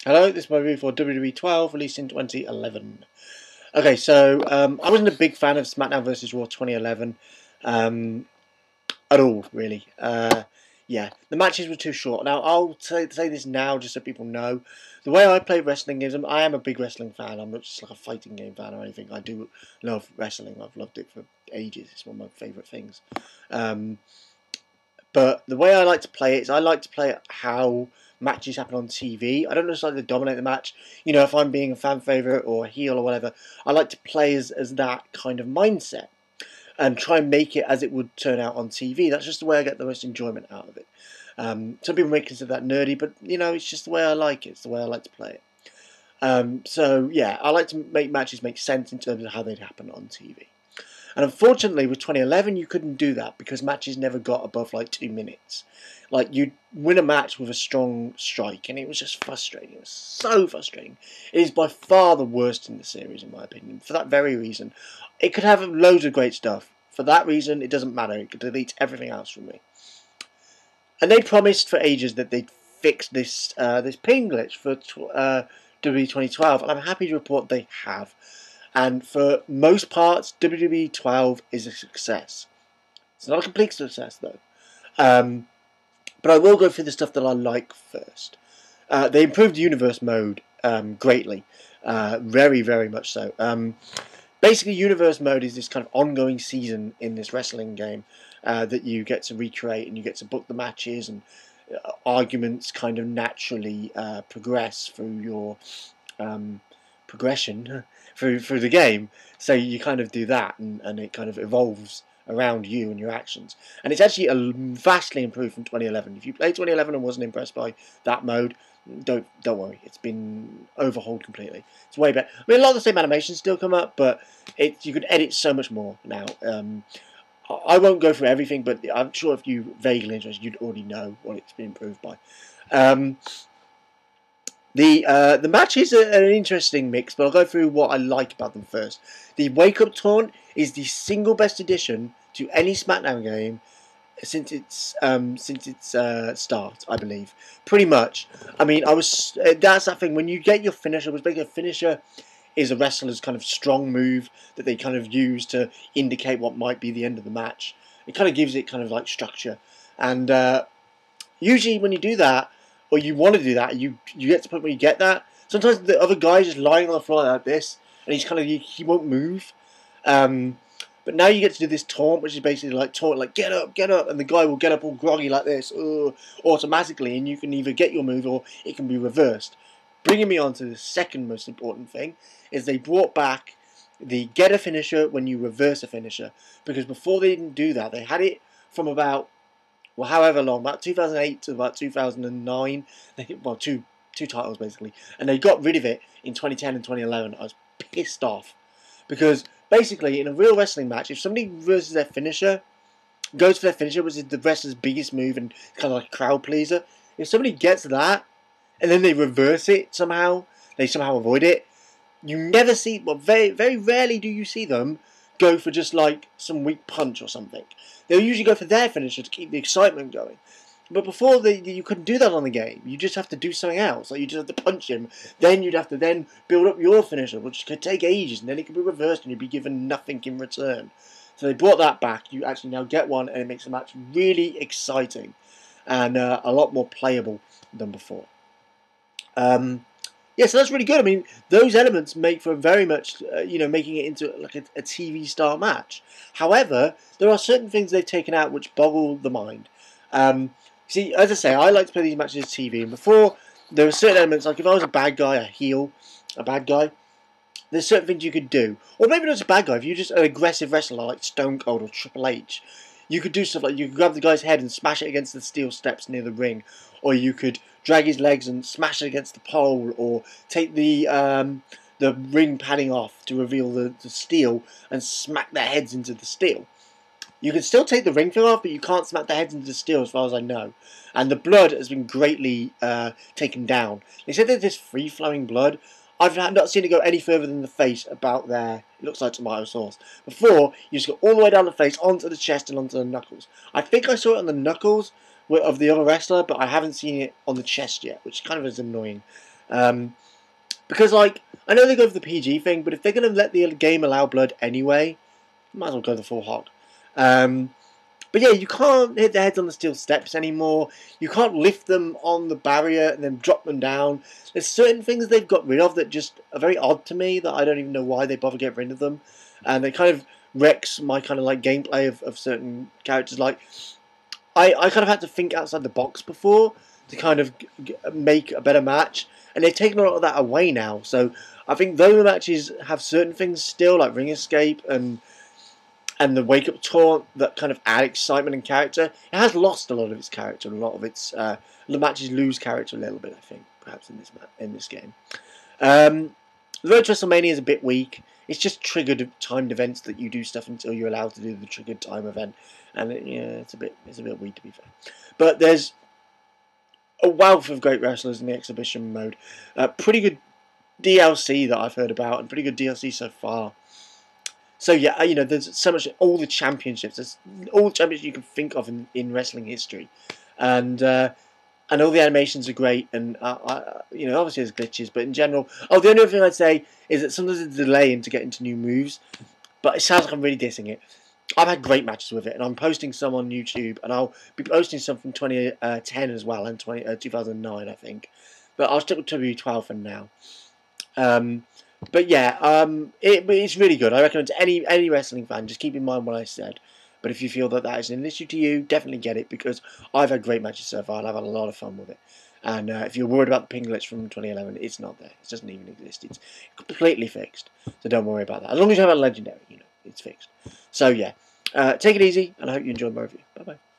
Hello, this is my review for WWE 12, released in 2011. Okay, so I wasn't a big fan of SmackDown vs. Raw 2011 um, at all, really. Yeah, the matches were too short. Now, I'll say this now just so people know. The way I play wrestling games, I am a big wrestling fan. I'm not just like a fighting game fan or anything. I do love wrestling. I've loved it for ages. It's one of my favourite things. Um, but the way I like to play it is I like to play it how matches happen on TV. I don't just like to dominate the match. You know, if I'm being a fan favourite or a heel or whatever, I like to play as that kind of mindset and try and make it as it would turn out on TV. That's just the way I get the most enjoyment out of it. Some people may consider that nerdy, but you know, it's just the way I like it. It's the way I like to play it. So yeah, I like to make matches make sense in terms of how they'd happen on TV. And unfortunately, with 2011, you couldn't do that because matches never got above like 2 minutes. Like, you'd win a match with a strong strike, and it was just frustrating. It was so frustrating. It is by far the worst in the series, in my opinion, for that very reason. It could have loads of great stuff. For that reason, it doesn't matter. It could delete everything else from me. And they promised for ages that they'd fix this ping glitch for WWE 2012, and I'm happy to report they have. And for most parts, WWE 12 is a success. It's not a complete success, though. But I will go through the stuff that I like first. They improved the universe mode greatly. Very, very much so. Basically, universe mode is this kind of ongoing season in this wrestling game that you get to recreate, and you get to book the matches, and arguments kind of naturally progress through your progression through the game. So you kind of do that, and it kind of evolves around you and your actions. And it's actually vastly improved from 2011. If you played 2011 and wasn't impressed by that mode, don't worry. It's been overhauled completely. It's way better. I mean, a lot of the same animations still come up, but you could edit so much more now. I won't go through everything, but I'm sure if you vaguely interested, you'd already know what it's been improved by. The matches are an interesting mix, but I'll go through what I like about them first. The Wake Up Taunt is the single best addition to any SmackDown game since its start, I believe. Pretty much. I mean, that's that thing when you get your finisher. Was basically a finisher is a wrestler's kind of strong move that they kind of use to indicate what might be the end of the match. It kind of gives it kind of like structure, and usually when you do that, or you want to do that, you get to the point where you get that. Sometimes the other guy's just lying on the floor like this, and he's kind of he won't move. But now you get to do this taunt, which is basically like taunt, like get up, and the guy will get up all groggy like this, automatically, and you can either get your move or it can be reversed. Bringing me on to the second most important thing is they brought back the get a finisher when you reverse a finisher, because before they didn't do that, they had it from about however long, about 2008 to about 2009. Well, two titles basically, and they got rid of it in 2010 and 2011. I was pissed off because basically in a real wrestling match, if somebody reverses their finisher, goes for their finisher, which is the wrestler's biggest move and kind of like a crowd pleaser, if somebody gets that and then they reverse it somehow, they somehow avoid it, you never see, well, very, very rarely do you see them go for just like some weak punch or something. They'll usually go for their finisher to keep the excitement going. But before, you couldn't do that on the game. You just have to do something else. Like, you just have to punch him. Then you'd have to then build up your finisher, which could take ages, and then it could be reversed, and you'd be given nothing in return. So they brought that back. You actually now get one, and it makes the match really exciting and a lot more playable than before. Yeah, so that's really good. I mean, those elements make for very much, making it into like a TV style match. However, there are certain things they've taken out which boggle the mind. See, as I say, I like to play these matches as TV, and before there were certain elements, like if I was a bad guy, a bad guy, there's certain things you could do. Or maybe not a bad guy, if you're just an aggressive wrestler like Stone Cold or Triple H, you could do stuff like you could grab the guy's head and smash it against the steel steps near the ring, or you could drag his legs and smash it against the pole, or take the ring padding off to reveal the steel and smack their heads into the steel. You can still take the ring thing off, but you can't smack the heads into the steel as far as I know. And the blood has been greatly taken down. They said there's this free-flowing blood. I've not seen it go any further than the face about there. It looks like tomato sauce. Before, you just go all the way down the face, onto the chest and onto the knuckles. I think I saw it on the knuckles of the other wrestler, but I haven't seen it on the chest yet, which kind of is annoying. Because, like, I know they go for the PG thing, but if they're going to let the game allow blood anyway, might as well go the full hog. But yeah, you can't hit their heads on the steel steps anymore. You can't lift them on the barrier and then drop them down. There's certain things they've got rid of that just are very odd to me, that I don't even know why they bother getting rid of them. And it kind of wrecks my kind of like gameplay of certain characters. Like, I kind of had to think outside the box before to kind of make a better match. And they've taken a lot of that away now. So I think though the matches have certain things still, like ring escape and the wake up taunt that kind of add excitement and character, it has lost a lot of its character. A lot of its the matches lose character a little bit, I think, perhaps in this game. The road to WrestleMania is a bit weak. It's just triggered timed events that you do stuff until you're allowed to do the triggered time event, and it's a bit weak, to be fair. But there's a wealth of great wrestlers in the exhibition mode. Pretty good DLC that I've heard about, and pretty good DLC so far. So yeah, there's so much, all the championships, there's all the championships you can think of in wrestling history, and all the animations are great, and obviously there's glitches, but in general, the only other thing I'd say is that sometimes there's a delay into getting to new moves, but it sounds like I'm really dissing it. I've had great matches with it, and I'm posting some on YouTube, and I'll be posting some from 2010 as well, and 2009, I think, but I'll stick with WWE12 for now. But yeah, it's really good. I recommend to any wrestling fan. Just keep in mind what I said. But if you feel that is an issue to you, definitely get it, because I've had great matches so far and I've had a lot of fun with it. And if you're worried about the ping glitch from 2011, it's not there. It doesn't even exist. It's completely fixed. So don't worry about that. As long as you have a legendary, it's fixed. So yeah, take it easy, and I hope you enjoyed my review. Bye bye.